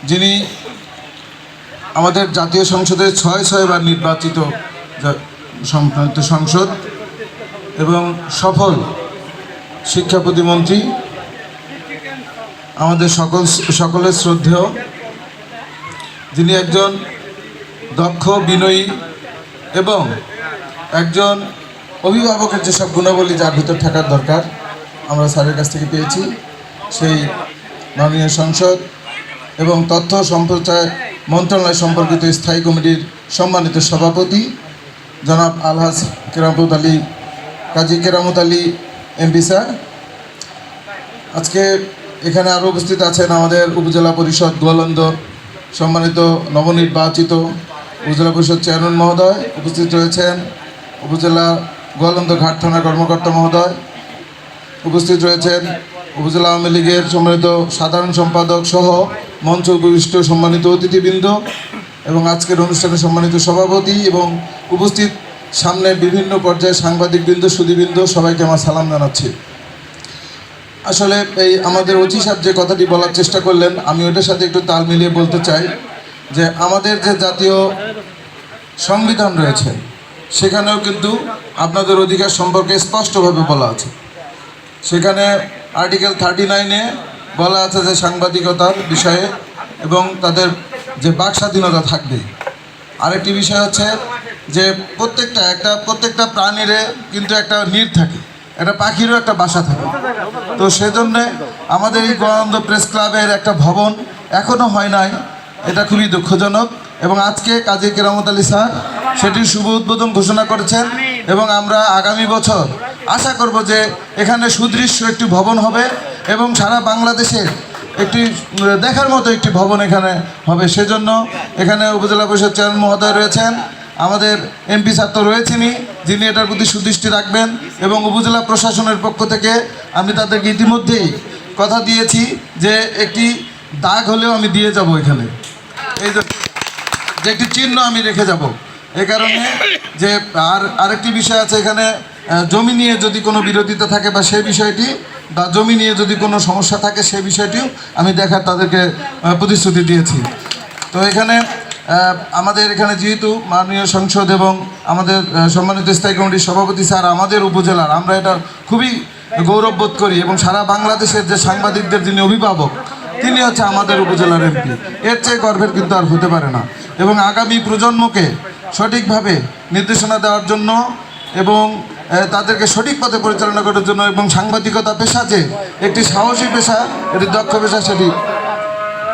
যিনি আমাদের জাতীয় সংসদের ৬বার নির্বাচিত সম্মানিত সংসদ এবং সফল শিক্ষা প্রতিমন্ত্রী, আমাদের সকলের শ্রদ্ধেয়, যিনি একজন দক্ষ, বিনয়ী এবং একজন অভিভাবকের যেসব গুণাবলী যার ভিতর থাকার দরকার আমরা স্যারের কাছ থেকে পেয়েছি, সেই মাননীয় সংসদ এবং তথ্য সম্প্রচার মন্ত্রণালয় সম্পর্কিত স্থায়ী কমিটির সম্মানিত সভাপতি জনাব আলহাজ কেরামত আলী, কাজী কেরামত আলী এমপি স্যার। আজকে এখানে আরও উপস্থিত আছেন আমাদের উপজেলা পরিষদ গোয়ালন্দ সম্মানিত নবনির্বাচিত উপজেলা পরিষদ চেয়ারম্যান মহোদয়, উপস্থিত রয়েছেন উপজেলা গোয়ালন্দ ঘাট থানার কর্মকর্তা মহোদয়, উপস্থিত রয়েছেন উপজেলা আওয়ামী লীগের সম্মানিত সাধারণ সম্পাদক সহ মঞ্চ উপবিষ্ট সম্মানিত অতিথিবৃন্দ এবং আজকের অনুষ্ঠানে সম্মানিত সভাপতি এবং উপস্থিত সামনে বিভিন্ন পর্যায়ে সাংবাদিকবৃন্দ, সুধীবৃন্দ, সবাইকে আমার সালাম জানাচ্ছি। আসলে এই আমাদের ওসি সাহেব যে কথাটি বলার চেষ্টা করলেন, আমি ওটার সাথে একটু তাল মিলিয়ে বলতে চাই যে আমাদের যে জাতীয় সংবিধান রয়েছে সেখানেও কিন্তু আপনাদের অধিকার সম্পর্কে স্পষ্টভাবে বলা আছে। সেখানে আর্টিকেল 39-এ বলা আছে যে সাংবাদিকতার বিষয়ে এবং তাদের যে বাক স্বাধীনতা থাকবে। আরেকটি বিষয় হচ্ছে যে প্রত্যেকটা প্রাণীর কিন্তু একটা নীড় থাকে, একটা পাখিরও একটা বাসা থাকে। তো সেজন্যে আমাদের এই গোয়ালন্দ প্রেস ক্লাবের একটা ভবন এখনও হয় নাই, এটা খুবই দুঃখজনক। এবং আজকে কাজী কেরামত আলী স্যার সেটির শুভ উদ্বোধন ঘোষণা করেছেন এবং আমরা আগামী বছর আশা করব যে এখানে সুদৃশ্য একটি ভবন হবে এবং সারা বাংলাদেশে একটি দেখার মতো একটি ভবন এখানে হবে। সেজন্য এখানে উপজেলা পরিষদ চেয়ারম্যান মহোদয় রয়েছেন, আমাদের এমপি স্যার তো রয়েছেনই, যিনি এটার প্রতি সুদৃষ্টি রাখবেন এবং উপজেলা প্রশাসনের পক্ষ থেকে আমি তাদেরকে ইতিমধ্যেই কথা দিয়েছি যে একটি দাগ হলেও আমি দিয়ে যাব এখানে, এই যে একটি চিহ্ন আমি রেখে যাব। এই কারণে যে আরেকটি বিষয় আছে, এখানে জমি নিয়ে যদি কোনো বিরোধিতা থাকে বা সেই বিষয়টি বা জমি নিয়ে যদি কোনো সমস্যা থাকে সেই বিষয়টিও আমি দেখার তাদেরকে প্রতিশ্রুতি দিয়েছি। তো এখানে আমাদের এখানে যেহেতু মাননীয় সংসদ এবং আমাদের সম্মানিত স্থায়ী কমিটির সভাপতি স্যার আমাদের উপজেলার, আমরা এটা খুবই গৌরববোধ করি এবং সারা বাংলাদেশের যে সাংবাদিকদের যিনি অভিভাবক তিনি হচ্ছে আমাদের উপজেলার এমপি, এর চেয়ে গর্বের কিন্তু আর হতে পারে না। এবং আগামী প্রজন্মকে সঠিকভাবে নির্দেশনা দেওয়ার জন্য এবং তাদেরকে সঠিক পথে পরিচালনা করার জন্য এবং সাংবাদিকতা পেশা যে একটি সাহসী পেশা, একটি দক্ষ পেশা, সেটি